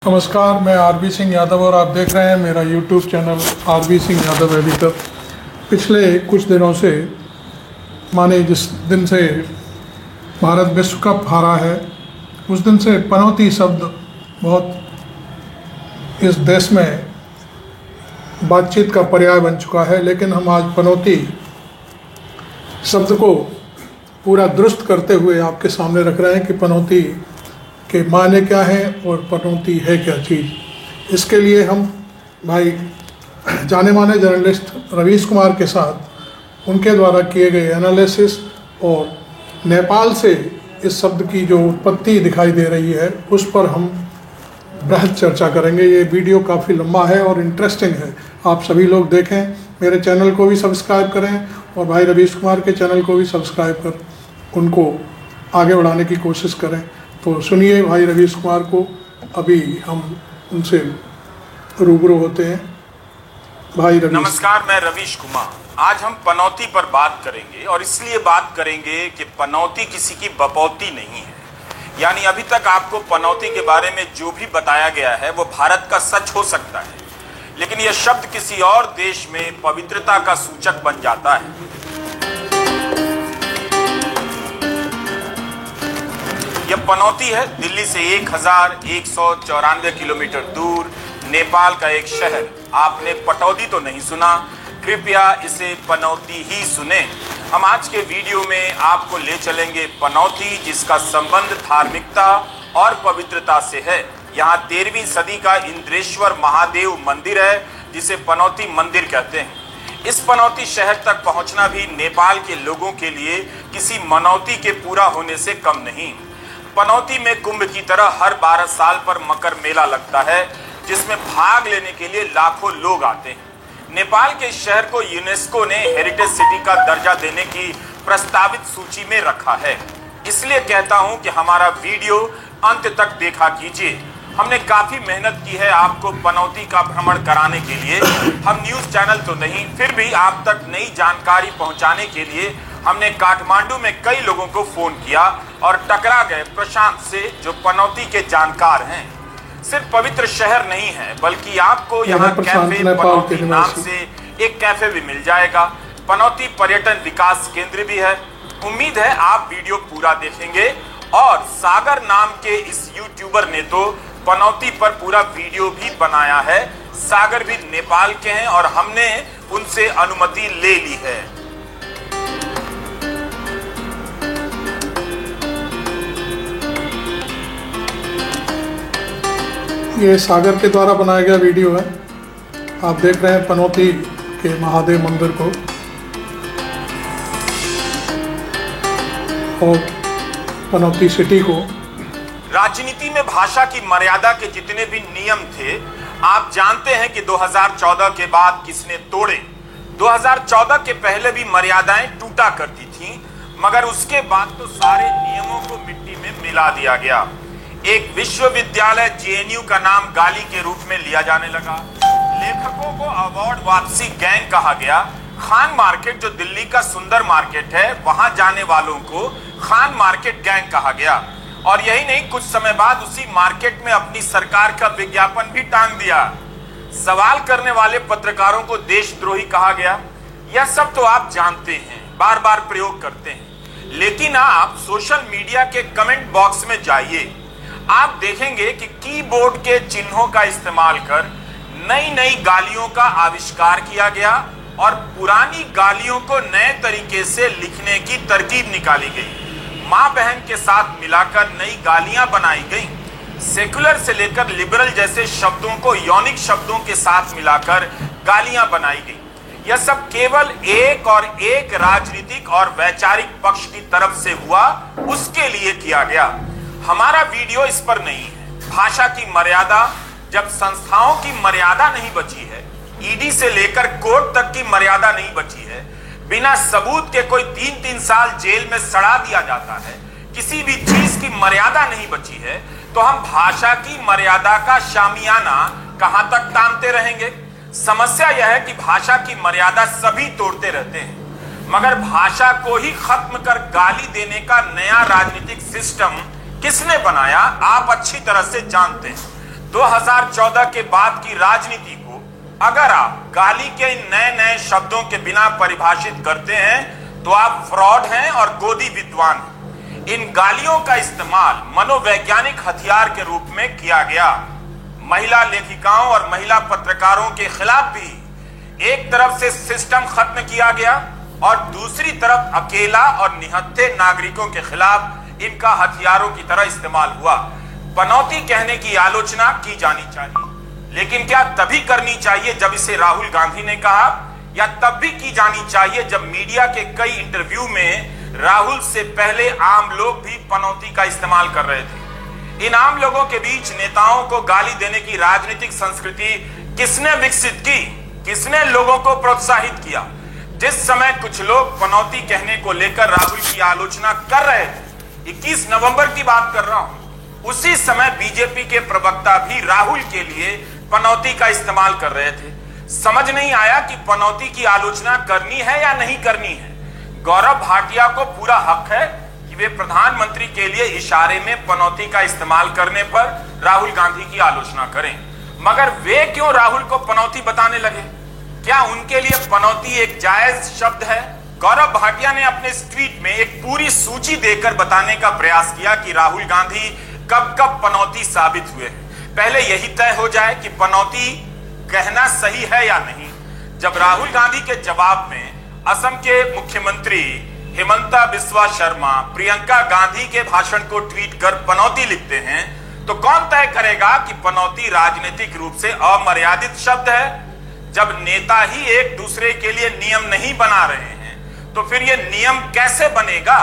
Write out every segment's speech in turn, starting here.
नमस्कार, मैं आरबी सिंह यादव और आप देख रहे हैं मेरा YouTube channel RB Singh Yadav editor. पिछले कुछ दिनों से माने जिस दिन से भारत विश्व कप हारा है उस दिन से पनौती शब्द बहुत इस देश में बातचीत का पर्याय बन चुका है। लेकिन हम आज पनौती शब्द को पूरा दुरुस्त करते हुए आपके सामने रख रहे हैं कि पनौती के मायने क्या हैं और पनौती है क्या चीज़। इसके लिए हम भाई जाने माने जर्नलिस्ट रवीश कुमार के साथ उनके द्वारा किए गए एनालिसिस और नेपाल से इस शब्द की जो उत्पत्ति दिखाई दे रही है उस पर हम बृहद चर्चा करेंगे। ये वीडियो काफ़ी लंबा है और इंटरेस्टिंग है, आप सभी लोग देखें। मेरे चैनल को भी सब्सक्राइब करें और भाई रवीश कुमार के चैनल को भी सब्सक्राइब कर उनको आगे बढ़ाने की कोशिश करें। तो सुनिए भाई रवीश कुमार को, अभी हम उनसे रूबरू होते हैं। भाई रवीश। नमस्कार, मैं रवीश कुमार। आज हम पनौती पर बात करेंगे और इसलिए बात करेंगे कि पनौती किसी की बपौती नहीं है। यानी अभी तक आपको पनौती के बारे में जो भी बताया गया है वो भारत का सच हो सकता है, लेकिन यह शब्द किसी और देश में पवित्रता का सूचक बन जाता है। यह पनौती है दिल्ली से 1194 किलोमीटर दूर नेपाल का एक शहर। आपने पटौदी तो नहीं सुना, कृपया इसे पनौती ही सुने। हम आज के वीडियो में आपको ले चलेंगे पनौती, जिसका संबंध धार्मिकता और पवित्रता से है। यहाँ 13वीं सदी का इंद्रेश्वर महादेव मंदिर है जिसे पनौती मंदिर कहते हैं। इस पनौती शहर तक पहुंचना भी नेपाल के लोगों के लिए किसी मनौती के पूरा होने से कम नहीं। पनौती में कुंभ की तरह हर 12 साल पर मकर मेला लगता है जिसमें भाग लेने के लिए लाखों लोग आते हैं। नेपाल के शहर को यूनेस्को ने हेरिटेज सिटी का दर्जा देने की प्रस्तावित सूची में रखा है। इसलिए कहता हूं कि हमारा वीडियो अंत तक देखा कीजिए। हमने काफी मेहनत की है आपको पनौती का भ्रमण कराने के लिए। हम न्यूज चैनल तो नहीं, फिर भी आप तक नई जानकारी पहुंचाने के लिए हमने काठमांडू में कई लोगों को फोन किया और टकरा गए प्रशांत से, जो पनौती के जानकार हैं। सिर्फ पवित्र शहर नहीं है बल्कि आपको यहाँ कैफे पनौती नाम से एक कैफे भी मिल जाएगा। पनौती पर्यटन विकास केंद्र भी है। उम्मीद है आप वीडियो पूरा देखेंगे। और सागर नाम के इस यूट्यूबर ने तो पनौती पर पूरा वीडियो भी बनाया है। सागर भी नेपाल के हैं और हमने उनसे अनुमति ले ली है। ये सागर के द्वारा बनाया गया वीडियो है। आप देख रहे हैं पनौती के महादेव मंदिर को और पनौती सिटी को। राजनीति में भाषा की मर्यादा के जितने भी नियम थे, आप जानते हैं कि 2014 के बाद किसने तोड़े। 2014 के पहले भी मर्यादाएं टूटा करती थीं, मगर उसके बाद तो सारे नियमों को मिट्टी में मिला दिया गया। एक विश्वविद्यालय जेएनयू का नाम गाली के रूप में लिया जाने लगा। लेखकों को अवार्ड वापसी गैंग कहा गया। खान मार्केट, जो दिल्ली का सुंदर मार्केट है, वहां जाने वालों को खान मार्केट गैंग कहा गया। और यही नहीं, कुछ समय बाद उसी मार्केट में अपनी सरकार का विज्ञापन भी टांग दिया। सवाल करने वाले पत्रकारों को देशद्रोही कहा गया। यह सब तो आप जानते हैं, बार बार प्रयोग करते हैं। लेकिन आप सोशल मीडिया के कमेंट बॉक्स में जाइए, आप देखेंगे कि कीबोर्ड के चिन्हों का इस्तेमाल कर नई नई गालियों का आविष्कार किया गया और पुरानी गालियों को नए तरीके से लिखने की तरकीब निकाली गई। मां बहन के साथ मिलाकर नई गालियां बनाई गई। सेकुलर से लेकर लिबरल जैसे शब्दों को यौनिक शब्दों के साथ मिलाकर गालियां बनाई गई। यह सब केवल एक और एक राजनीतिक और वैचारिक पक्ष की तरफ से हुआ, उसके लिए किया गया। हमारा वीडियो इस पर नहीं है। भाषा की मर्यादा, जब संस्थाओं की मर्यादा नहीं बची है, ईडी से लेकर कोर्ट तक की मर्यादा नहीं बची है, बिना सबूत के कोई 3-3 साल जेल में सड़ा दिया जाता है, किसी भी चीज की मर्यादा नहीं बची है, तो हम भाषा की मर्यादा का शामियाना कहां तक तानते रहेंगे। समस्या यह है कि भाषा की मर्यादा सभी तोड़ते रहते हैं, मगर भाषा को ही खत्म कर गाली देने का नया राजनीतिक सिस्टम किसने बनाया, आप अच्छी तरह से जानते हैं। 2014 के बाद की राजनीति को अगर आप गाली के इन नए नए शब्दों के बिना परिभाषित करते हैं तो आप फ्रॉड हैं और गोदी विद्वान हैं। इन गालियों का इस्तेमाल मनोवैज्ञानिक हथियार के रूप में किया गया। महिला लेखिकाओं और महिला पत्रकारों के खिलाफ भी एक तरफ से सिस्टम खत्म किया गया और दूसरी तरफ अकेला और निहत्थे नागरिकों के खिलाफ इनका हथियारों की तरह इस्तेमाल हुआ। पनौती कहने की आलोचना की जानी चाहिए, लेकिन क्या तभी करनी चाहिए जब इसे राहुल गांधी ने कहा, या तब भी की जानी चाहिए जब मीडिया के कई इंटरव्यू में राहुल से पहले आम लोग भी पनौती का इस्तेमाल कर रहे थे। इन आम लोगों के बीच नेताओं को गाली देने की राजनीतिक संस्कृति किसने विकसित की, किसने लोगों को प्रोत्साहित किया? जिस समय कुछ लोग पनौती कहने को लेकर राहुल की आलोचना कर रहे थे, 21 नवंबर की बात कर रहा हूं, उसी समय बीजेपी के प्रवक्ता भी राहुल के लिए पनौती का इस्तेमाल कर रहे थे। समझ नहीं आया कि पनौती की आलोचना करनी है या नहीं करनी है। गौरव भाटिया को पूरा हक है कि वे प्रधानमंत्री के लिए इशारे में पनौती का इस्तेमाल करने पर राहुल गांधी की आलोचना करें, मगर वे क्यों राहुल को पनौती बताने लगे? क्या उनके लिए पनौती एक जायज शब्द है? गौरव भाटिया ने अपने इस ट्वीट में एक पूरी सूची देकर बताने का प्रयास किया कि राहुल गांधी कब कब पनौती साबित हुए। पहले यही तय हो जाए कि पनौती कहना सही है या नहीं। जब राहुल गांधी के जवाब में असम के मुख्यमंत्री हिमंता बिस्वा शर्मा प्रियंका गांधी के भाषण को ट्वीट कर पनौती लिखते हैं, तो कौन तय करेगा कि पनौती राजनीतिक रूप से अमर्यादित शब्द है? जब नेता ही एक दूसरे के लिए नियम नहीं बना रहे हैं, तो फिर यह नियम कैसे बनेगा?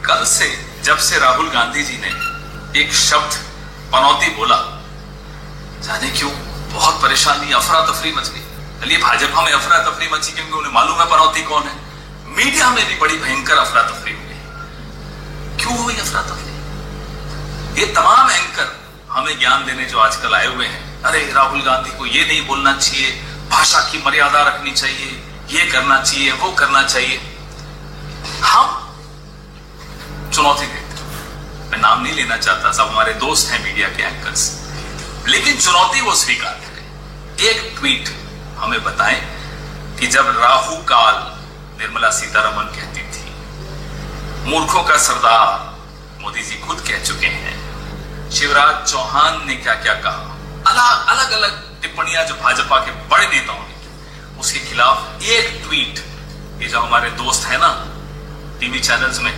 कल से जब से राहुल गांधी जी ने एक शब्द पनौती बोला, जाने क्यों बहुत परेशानी, अफरा तफरी मच गई। चलिए भाजपा में अफरा तफरी मची क्योंकि उन्हें मालूम है पनौती कौन है। मीडिया में भी बड़ी भयंकर अफरा तफरी हो गई। क्यों हुई अफरा तफरी? ये तमाम एंकर हमें ज्ञान देने जो आजकल आए हुए हैं, अरे राहुल गांधी को ये नहीं बोलना चाहिए, भाषा की मर्यादा रखनी चाहिए, ये करना चाहिए, वो करना चाहिए। हम चुनौती देते, मैं नाम नहीं लेना चाहता, सब हमारे दोस्त हैं मीडिया के एंकर्स, लेकिन चुनौती वो स्वीकार करें। एक ट्वीट हमें बताएं कि जब राहु काल निर्मला सीतारमण कहती थी, मूर्खों का सरदार मोदी जी खुद कह चुके हैं, शिवराज चौहान ने क्या क्या कहा, अलग अलग टिप्पणियां जो भाजपा के बड़े नेताओं ने की, उसके खिलाफ एक ट्वीट, ये जो हमारे दोस्त है ना टीवी चैनल्स में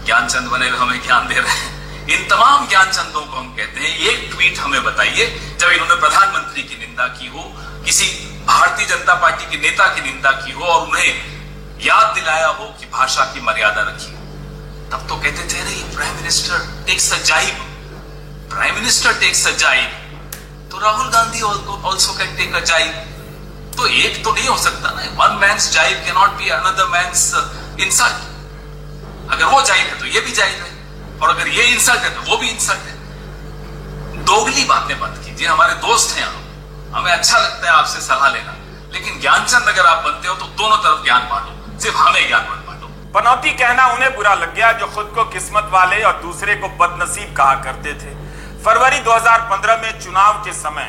ज्ञानचंद बने हमें ज्ञान दे रहे हैं, इन तमाम ज्ञानचंदों को हम कहते हैं, एक ट्वीट हमें बताइए जब इन्होंने प्रधानमंत्री की निंदा की हो, किसी भारतीय जनता पार्टी के नेता की निंदा की हो और उन्हें याद दिलाया हो कि भाषा की मर्यादा रखी हो। तब तो कहते थे नहीं, प्राइम मिनिस्टर टेक्स अ जाइब, prime minister takes a jibe, तो Rahul Gandhi also can take a jibe. तो एक तो नहीं हो सकता ना, one man's jibe can not be another man's insult. अगर वो जाइब है तो ये भी जाइब है, और अगर ये इंसल्ट है तो वो भी इंसल्ट है। दोगली बातें बंद कीजिए, हमारे दोस्त हैं आप, हमें अच्छा लगता है आपसे सलाह लेना, लेकिन ज्ञानचंद अगर आप बनते हो तो दोनों तरफ ज्ञान बांटो, सिर्फ हमें ज्ञान मत बांटो। पनौती कहना उन्हें बुरा लग गया जो खुद को किस्मत वाले और दूसरे को बदनसीब कहा करते थे। फरवरी 2015 में चुनाव के समय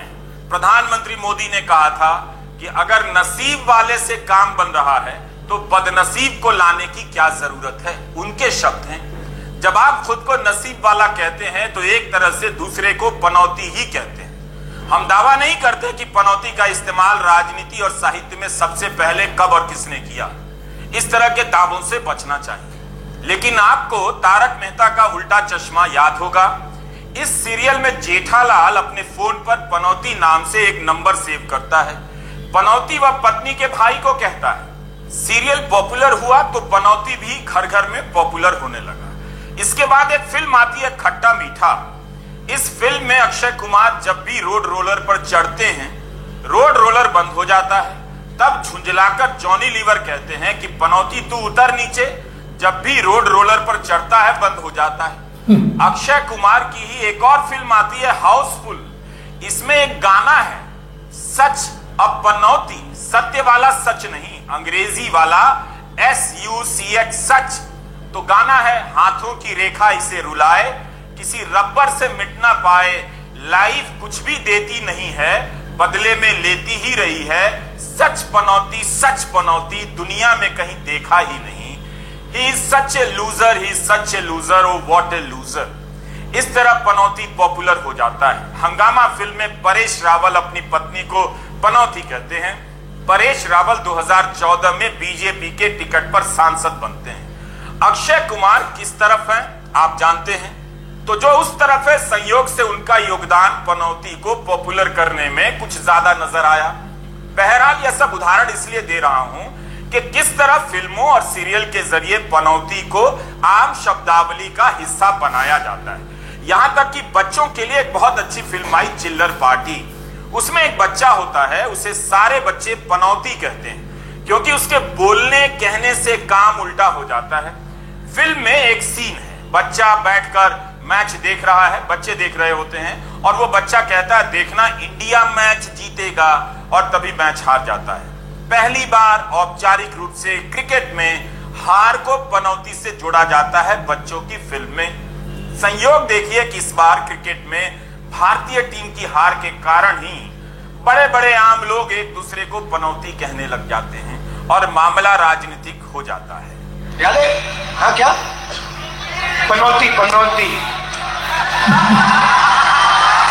प्रधानमंत्री मोदी ने कहा था कि अगर नसीब वाले से काम बन रहा है तो बदनसीब को लाने की क्या जरूरत है। उनके शब्द हैं, जब आप खुद को नसीब वाला कहते हैं तो एक तरह से दूसरे को पनौती ही कहते हैं। हम दावा नहीं करते कि पनौती का इस्तेमाल राजनीति और साहित्य में सबसे पहले कब और किसने किया, इस तरह के दावों से बचना चाहिए। लेकिन आपको तारक मेहता का उल्टा चश्मा याद होगा। इस सीरियल में जेठालाल अपने फोन पर पनौती नाम से एक नंबर सेव करता है। पनौती वह पत्नी के भाई को कहता है। सीरियल पॉपुलर हुआ तो पनौती भी घर घर में पॉपुलर होने लगा। इसके बाद एक फिल्म आती है खट्टा मीठा। इस फिल्म में अक्षय कुमार जब भी रोड रोलर पर चढ़ते हैं, रोड रोलर बंद हो जाता है, तब झुंझलाकर जॉनी लीवर कहते हैं कि पनौती तू उतर नीचे, जब भी रोड रोलर पर चढ़ता है बंद हो जाता है। अक्षय कुमार की ही एक और फिल्म आती है हाउसफुल। इसमें एक गाना है, सच अब पनौती, सत्य वाला सच नहीं, अंग्रेजी वाला SUCH सच। तो गाना है, हाथों की रेखा इसे रुलाए, किसी रबर से मिट ना पाए, लाइफ कुछ भी देती नहीं है, बदले में लेती ही रही है। सच पनौती दुनिया में कहीं देखा ही नहीं। He is such A loser, he is such A loser, oh what A loser. इस तरह पनौती पॉपुलर हो जाता है। हंगामा फिल्म में परेश रावल अपनी पत्नी को पनौती कहते हैं। परेश रावल 2014 में बीजेपी के टिकट पर सांसद बनते हैं। अक्षय कुमार किस तरफ हैं आप जानते हैं, तो जो उस तरफ है संयोग से उनका योगदान पनौती को पॉपुलर करने में कुछ ज्यादा नजर आया। बहरहाल यह सब उदाहरण इसलिए दे रहा हूं कि किस तरह फिल्मों और सीरियल के जरिए पनौती को आम शब्दावली का हिस्सा बनाया जाता है। यहां तक कि बच्चों के लिए एक बहुत अच्छी फिल्म आई चिल्लर पार्टी। उसमें एक बच्चा होता है, उसे सारे बच्चे पनौती कहते हैं क्योंकि उसके बोलने कहने से काम उल्टा हो जाता है। फिल्म में एक सीन है, बच्चा बैठकर मैच देख रहा है, बच्चे देख रहे होते हैं और वो बच्चा कहता है देखना इंडिया मैच जीतेगा, और तभी मैच हार जाता है। पहली बार औपचारिक रूप से क्रिकेट में हार को पनौती से जोड़ा जाता है बच्चों की फिल्म में। संयोग देखिए कि इस बार क्रिकेट में भारतीय टीम की हार के कारण ही बड़े बड़े आम लोग एक दूसरे को पनौती कहने लग जाते हैं और मामला राजनीतिक हो जाता है। याद है? हाँ क्या? पनौती पनौती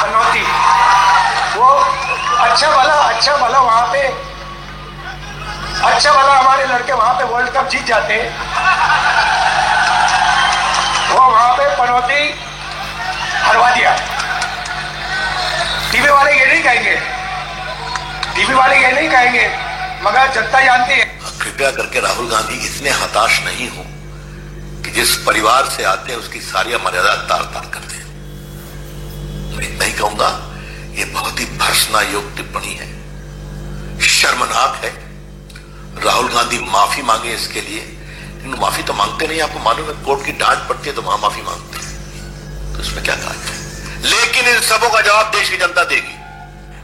पनौती, वो अच्छा भला वहां पे, अच्छा भला हमारे लड़के वहां पे वर्ल्ड कप जीत जाते हैं, वो वहां पे पनौती हरवा दिया। टीवी वाले ये नहीं कहेंगे, मगर जनता जानती है। कृपया करके राहुल गांधी इतने हताश नहीं हो कि जिस परिवार से आते हैं उसकी सारी मर्यादा तार तार करते हैं। मैं इतना ही कहूंगा, ये बहुत ही भर्त्सना योग्य टिप्पणी है, शर्मनाक है। राहुल गांधी माफी मांगे इसके लिए, लेकिन माफी तो मांगते नहीं। आपको मालूम है कोर्ट की डांट पड़ती है तो वहां माफी मांगते हैं, तो इसमें क्या कहा जाए। लेकिन इन सबों का जवाब देश की जनता देगी।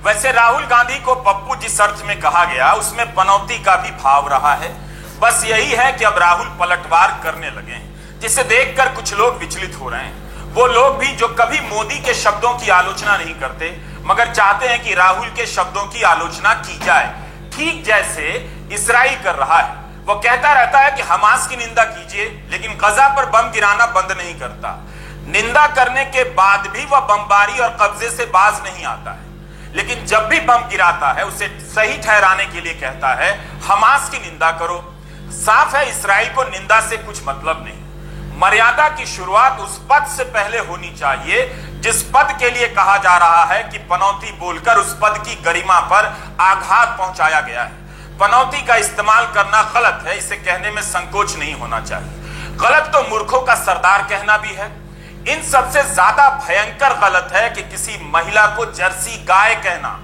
वैसे राहुल गांधी को पप्पू जिस अर्थ में कहा गया उसमें पनौती का भी भाव रहा है। बस यही है कि अब राहुल पलटवार करने लगे हैं, जिसे देखकर कुछ लोग विचलित हो रहे हैं। वो लोग भी जो कभी मोदी के शब्दों की आलोचना नहीं करते, मगर चाहते हैं कि राहुल के शब्दों की आलोचना की जाए, ठीक जैसे इस्राइल कर रहा है। वो कहता रहता है कि हमास की निंदा कीजिए, लेकिन गजा पर बम गिराना बंद नहीं करता। निंदा करने के बाद भी वह बमबारी और कब्जे से बाज नहीं आता है, लेकिन जब भी बम गिराता है उसे सही ठहराने के लिए कहता है हमास की निंदा करो। साफ है इस्राइल को निंदा से कुछ मतलब नहीं। मर्यादा की शुरुआत उस पद से पहले होनी चाहिए जिस पद के लिए कहा जा रहा है कि पनौती बोलकर उस पद की गरिमा पर आघात पहुंचाया गया है। पनौती का इस्तेमाल करना गलत है, इसे कहने में संकोच नहीं होना चाहिए। गलत तो मूर्खों का सरदार कहना भी है। इन सबसे ज्यादा भयंकर गलत है कि किसी महिला को जर्सी गाय कहना।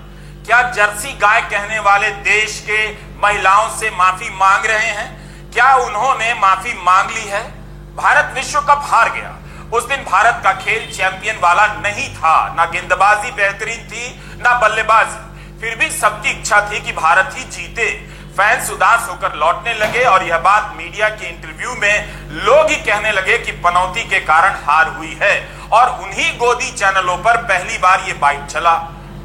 क्या जर्सी गाय कहने वाले देश के महिलाओं से माफी मांग रहे हैं? क्या उन्होंने माफी मांग ली है? भारत विश्व कप हार गया, उस दिन भारत का खेल चैंपियन वाला नहीं था, ना गेंदबाजी बेहतरीन थी ना बल्लेबाजी, फिर भी सबकी इच्छा थी कि भारत ही जीते। फैंस उदास होकर लौटने लगे और यह बात मीडिया के इंटरव्यू में लोग ही कहने लगे कि पनौती के कारण हार हुई है, और उन्हीं गोदी चैनलों पर पहली बार यह बाइट चला।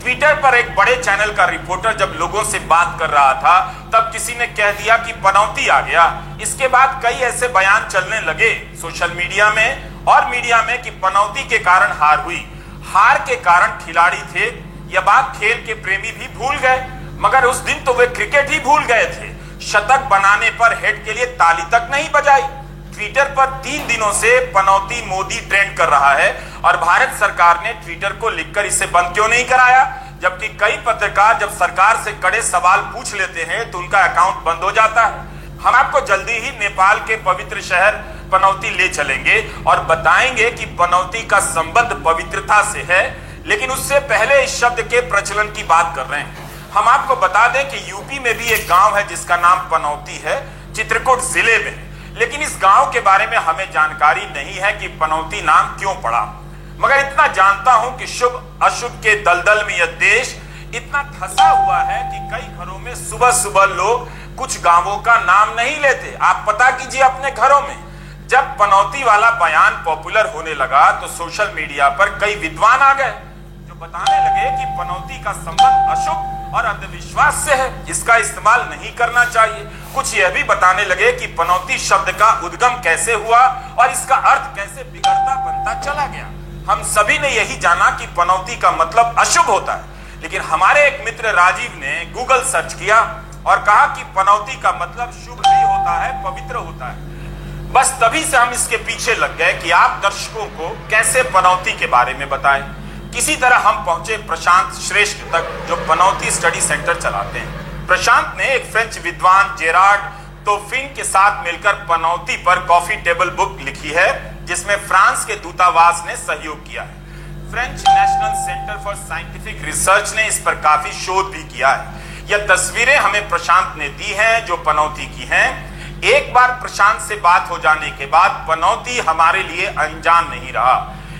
ट्विटर पर एक बड़े चैनल का रिपोर्टर जब लोगों से बात कर रहा था तब किसी ने कह दिया कि पनौती आ गया। इसके बाद कई ऐसे बयान चलने लगे सोशल मीडिया में और मीडिया में कि पनौती के कारण हार हुई। हार के कारण खिलाड़ी थे, यह बात खेल के प्रेमी भी भूल गए, मगर उस दिन तो वे क्रिकेट ही भूल गए थे। शतक बनाने पर हेड के लिए ताली तक नहीं बजाई। ट्विटर पर 3 दिनों से पनौती मोदी ट्रेंड कर रहा है और भारत सरकार ने ट्विटर को लिखकर इसे बंद क्यों नहीं कराया, जबकि कई पत्रकार जब सरकार से कड़े सवाल पूछ लेते हैं तो उनका अकाउंट बंद हो जाता है। हम आपको जल्दी ही नेपाल के पवित्र शहर पनौती ले चलेंगे और बताएंगे कि पनौती का संबंध पवित्रता से है, लेकिन उससे पहले इस शब्द के प्रचलन की बात कर रहे हैं। हम आपको बता दें कि यूपी में भी एक गांव है जिसका नाम पनौती है, चित्रकूट जिले में, लेकिन इस गांव के बारे में हमें जानकारी नहीं है कि पनौती नाम क्यों पड़ा। मगर इतना जानता हूं कि शुभ अशुभ के दलदल में यह देश इतना फंसा हुआ है कि कई घरों में सुबह सुबह लोग कुछ गांवों का नाम नहीं लेते। आप पता कीजिए अपने घरों में। जब पनौती वाला बयान पॉपुलर होने लगा तो सोशल मीडिया पर कई विद्वान आ गए जो बताने लगे कि पनौती का संबंध अशुभ और अंधविश्वास से है, इसका इस्तेमाल नहीं करना चाहिए। कुछ यह भी बताने लगे कि पनौती शब्द का उद्गम कैसे हुआ और इसका अर्थ कैसे बिगड़ता बनता चला गया। हम सभी ने यही जाना कि पनौती का मतलब अशुभ होता है, लेकिन हमारे एक मित्र राजीव ने गूगल सर्च किया और कहा कि पनौती का मतलब शुभ भी होता है, पवित्र होता है। बस तभी से हम इसके पीछे लग गए कि आप दर्शकों को कैसे पनौती के बारे में बताएं। किसी तरह हम पहुंचे प्रशांत श्रेष्ठ तक, जो पनौती स्टडी सेंटर चलाते हैं। प्रशांत ने एक फ्रेंच विद्वान जेरार्ड तोफिन के साथ मिलकर पनौती पर कॉफी टेबल बुक लिखी है, जिसमें फ्रांस के दूतावास ने सहयोग किया है। French national centre for scientific research ने इस पर काफी शोध भी किया है। यह तस्वीरें हमें प्रशांत ने दी हैं जो पनौती की हैं। एक बार प्रशांत से बात हो जाने के बाद पनौती हमारे लिए अनजान नहीं रहा।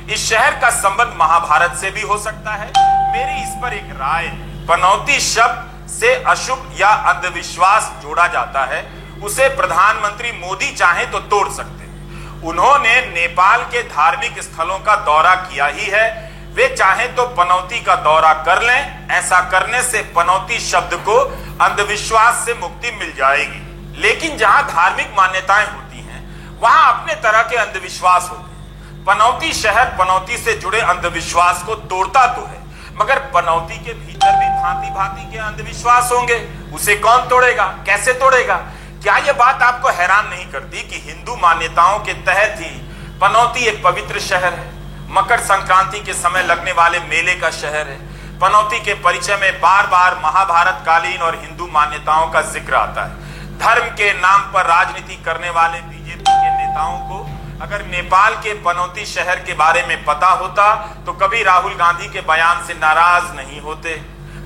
इस शहर का संबंध महाभारत से भी हो सकता है। मेरी इस पर एक राय है। पनौती शब्द से अशुभ या अंधविश्वास जोड़ा जाता है, उसे प्रधानमंत्री मोदी चाहे तो तोड़ सकते हैं। उन्होंने नेपाल के धार्मिक स्थलों का दौरा किया ही है, वे चाहे तो पनौती का दौरा कर लें। ऐसा करने से पनौती शब्द को अंधविश्वास से मुक्ति मिल जाएगी। लेकिन जहां धार्मिक मान्यताएं होती हैं, वहां अपने तरह के अंधविश्वास होते हैं। पनौती शहर पनौती से जुड़े अंधविश्वास को तोड़ता तो है, मगर पनौती के भीतर भी भांति भांति के अंधविश्वास होंगे। उसे कौन तोड़ेगा, कैसे तोड़ेगा? क्या यह बात आपको हैरान नहीं करती कि हिंदू मान्यताओं के तहत ही पनौती एक पवित्र शहर है, मकर संक्रांति के समय लगने वाले मेले का शहर है। पनौती के परिचय में बार बार महाभारत कालीन और हिंदू मान्यताओं का जिक्र आता है। धर्म के नाम पर राजनीति करने वाले बीजेपी के नेताओं को अगर नेपाल के पनौती शहर के बारे में पता होता तो कभी राहुल गांधी के बयान से नाराज नहीं होते।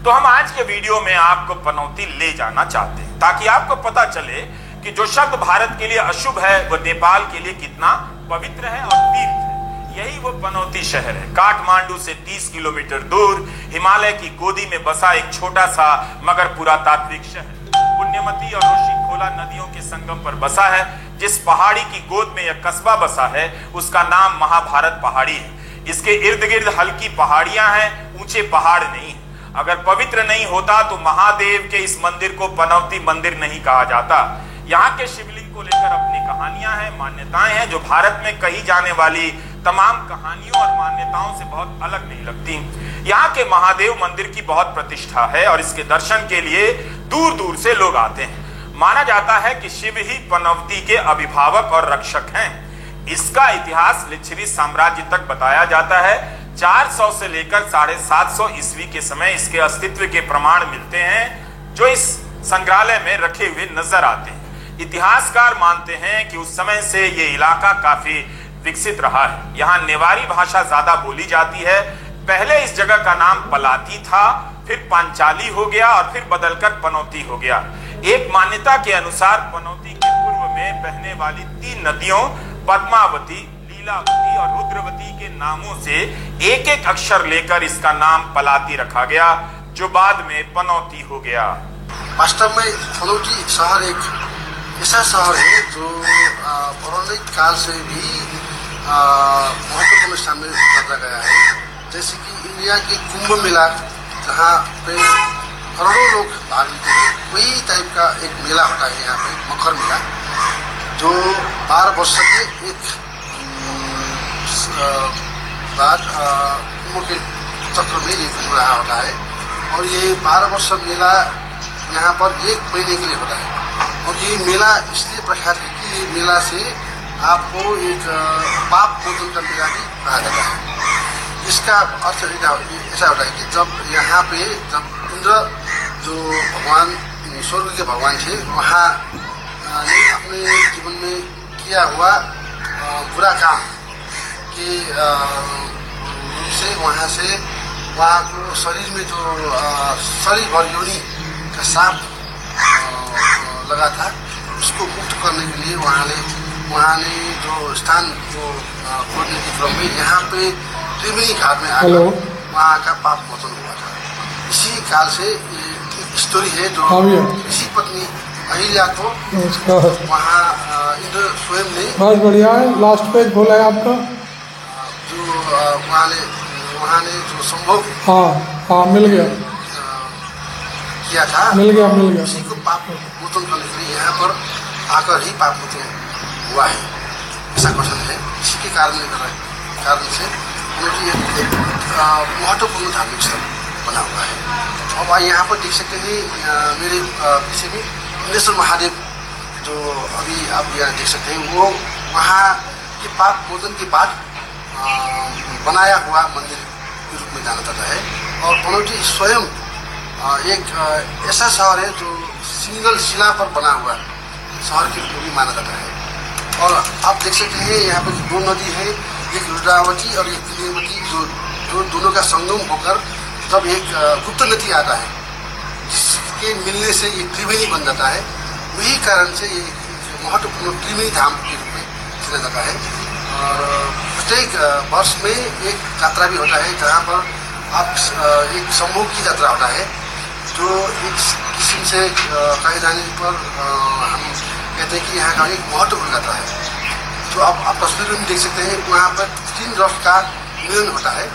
तो हम आज के वीडियो में आपको पनौती ले जाना चाहते हैं, ताकि आपको पता चले कि जो शब्द भारत के लिए अशुभ है वो नेपाल के लिए कितना पवित्र है और तीर्थ है। यही वो पनौती शहर है। काठमांडू से 30 किलोमीटर दूर हिमालय की गोदी में बसा एक छोटा सा मगर पुरातात्विक शहर, पुण्यमती और ऋषिखोला नदियों के संगम पर बसा है। जिस पहाड़ी की गोद में यह कस्बा बसा है उसका नाम महाभारत पहाड़ी है। इसके इर्द गिर्द हल्की पहाड़ियां हैं, ऊंचे पहाड़ नहीं। अगर पवित्र नहीं होता तो महादेव के इस मंदिर को पनौती मंदिर नहीं कहा जाता। यहाँ के शिवलिंग को लेकर अपनी कहानियां हैं, मान्यताएं हैं, जो भारत में कही जाने वाली तमाम कहानियों और मान्यताओं से बहुत अलग नहीं लगती। यहाँ के महादेव मंदिर की बहुत प्रतिष्ठा है और इसके दर्शन के लिए दूर दूर से लोग आते हैं। माना जाता है कि शिव ही पनौती के अभिभावक और रक्षक हैं। इसका इतिहास लिच्छवी साम्राज्य तक बताया जाता है। 400 से लेकर 750 ईस्वी के समय इसके अस्तित्व के प्रमाण मिलते हैं, जो इस संग्रहालय में रखे हुए नजर आते हैं। इतिहासकार मानते हैं कि उस समय से ये इलाका काफी विकसित रहा है। यहाँ नेवारी भाषा ज्यादा बोली जाती है। पहले इस जगह का नाम पलाती था, फिर पांचाली हो गया और फिर बदलकर पनौती हो गया। एक मान्यता के अनुसार पनौती के पूर्व में बहने वाली 3 नदियों पद्मावती, लीलावती और रुद्रवती के नामों से एक एक अक्षर लेकर इसका नाम पलाती रखा गया, जो बाद में पनौती हो गया। वास्तव में पनौती शहर एक ऐसा शहर है जो पौराणिक काल से भी महत्वपूर्ण स्थान में रखा गया है। जैसे कि इंडिया के कुंभ मेला, जहाँ पे करोड़ों लोग भाग लेते हैं, वही टाइप का एक मेला होता है यहाँ पे, मकर मेला, जो 12 वर्ष के एक बाद कुंभ के चक्र में ये घूम रहा होता है। और ये 12 वर्ष मेला यहाँ पर 1 महीने के लिए होता है। और ये मेला इसलिए प्रख्यात है कि ये मेला से आपको एक पाप मोचन का मेला भी कहा जाता है। इसका अर्थ ऐसा होता है कि जब यहाँ पे जब इंद्र जो भगवान स्वर्ग के भगवान थे, वहाँ ने अपने जीवन में किया हुआ बुरा काम के से वहाँ को शरीर में जो शरीर भर योनि का सांप लगा था, उसको मुक्त करने के लिए वहाँ ने जो स्थान को खोजने के क्रम में यहाँ पे त्रिवेणी घाट में आकर वहाँ का पाप मोचन हुआ था। इसी काल से स्टोरी है जो इसी पत्नी अहिल्या को वहाँ इंद्र स्वयं ने, बहुत बढ़िया है, लास्ट पेज बोला है आपका, जो वहाँ ने वहाँ ने जो संभोग हाँ मिल गया किया था, मिल गया उसी को पाप मोचन करने के लिए यहाँ पर आकर ही पाप मोचन हुआ है, ऐसा कथन है। इसी के कारण से कमेटी एक महत्वपूर्ण धार्मिक स्थल बना हुआ है। अब यहाँ पर देख सकते हैं मेरे पीछे में इंद्रेश्वर महादेव जो अभी आप यहाँ देख सकते हैं, वो वहाँ के पाप मोचन के बाद बनाया हुआ मंदिर के रूप में जाना जाता है। और पनौती स्वयं एक ऐसा शहर है जो सिंगल शिला पर बना हुआ शहर के रूप में माना जाता है। और आप देख सकते हैं यहाँ पर दो नदी है, एक रुद्रावती और एक त्रिवेणी, जो दोनों का संगम होकर जब एक गुप्त नदी आता है जिसके मिलने से ये त्रिवेणी बन जाता है, वही कारण से ये महत्वपूर्ण त्रिवेणी धाम के रूप में जाना जाता है। और प्रत्येक वर्ष में एक यात्रा भी होता है जहाँ पर आप एक समूह की यात्रा होता है, जो एक किस्म से कहे जाने पर हम कहते हैं कि यहाँ का एक महत्वपूर्ण यात्रा है। तो आप तस्वीर में देख सकते हैं, वहाँ पर 3 रथ का मिलन होता है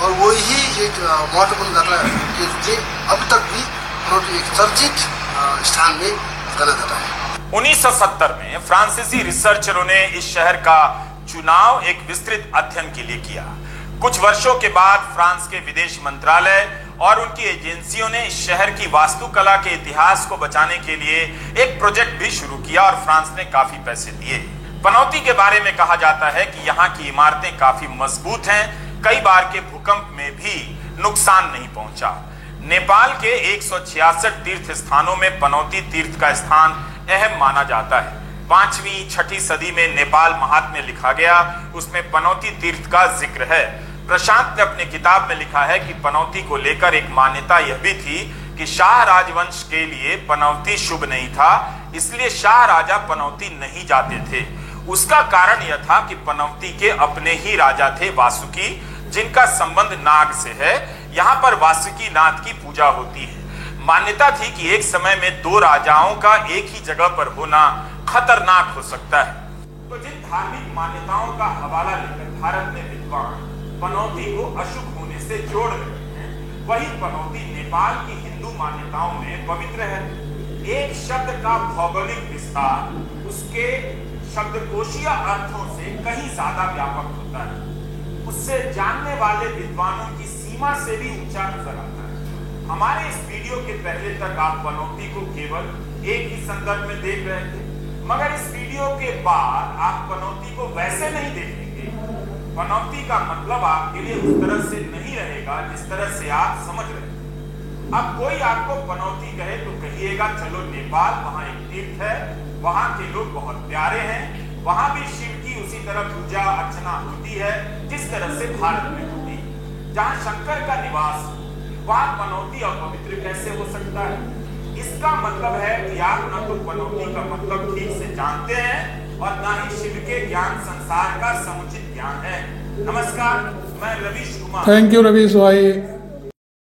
और वही एक महत्वपूर्ण यात्रा के रूप में अभी तक भी एक चर्चित स्थान में जाना जाता है। 1970 में फ्रांसीसी रिसर्चरों ने इस शहर का चुनाव एक विस्तृत अध्ययन के लिए किया। कुछ वर्षों के बाद फ्रांस के विदेश मंत्रालय और उनकी एजेंसियों ने इस शहर की वास्तुकला के इतिहास को बचाने के लिए एक प्रोजेक्ट भी शुरू किया और फ्रांस ने काफी पैसे दिए। पनौती के बारे में कहा जाता है कि यहाँ की इमारतें काफी मजबूत हैं, कई बार के भूकंप में भी नुकसान नहीं पहुंचा। नेपाल के 166 तीर्थ स्थानों में पनौती तीर्थ का स्थान अहम माना जाता है। 5वीं-6ठी सदी में नेपाल महात्म्य लिखा गया, उसमें पनौती तीर्थ का जिक्र है। प्रशांत ने अपनी किताब में लिखा है कि पनौती को लेकर एक मान्यता यह भी थी कि शाह राजवंश के लिए पनौती शुभ नहीं था, इसलिए शाह राजा पनौती नहीं जाते थे। उसका कारण यह था कि पनौती के अपने ही राजा थे वासुकी, जिनका संबंध नाग से है। यहाँ पर वासुकी नाथ की पूजा होती है। मान्यता थी कि एक समय में 2 राजाओं का एक ही जगह पर होना खतरनाक हो सकता है। तो जिन धार्मिक मान्यताओं का हवाला लेकर भारत में विद्वान पनौती को अशुभ होने से जोड़ रहे हैं, वही पनौती नेपाल की हिंदू मान्यताओं में पवित्र है। एक शब्द का भौगोलिक विस्तार उसके शब्दकोशीय अर्थों से कहीं ज्यादा व्यापक होता है। उससे जानने वाले विद्वानों की सीमा से भी ऊंचा नजर आता है। हमारे इस वीडियो के पहले तक आप पनौती को केवल एक ही संदर्भ में देख रहे थे, मगर इस वीडियो के बाद आप पनौती को वैसे नहीं देखेंगे। पनौती का मतलब आपके लिए उस तरह से नहीं रहेगा जिस तरह से आप समझ रहे हैं। अब कोई आपको पनौती कहे तो कहिएगा चलो नेपाल, वहां एक तीर्थ है, वहां के लोग बहुत प्यारे हैं, वहां भी शिव की उसी तरह पूजा अर्चना होती है जिस तरह से भारत में होती है। जहां शंकर का निवास, वहां पनौती अपवित्र कैसे हो सकता है? इसका मतलब है कि आप न तो पनौती का मतलब ठीक से जानते हैं और न ही शिव के ज्ञान संसार का समुचित ज्ञान है। नमस्कार, मैं रवीश कुमार। थैंक यू रवीश भाई।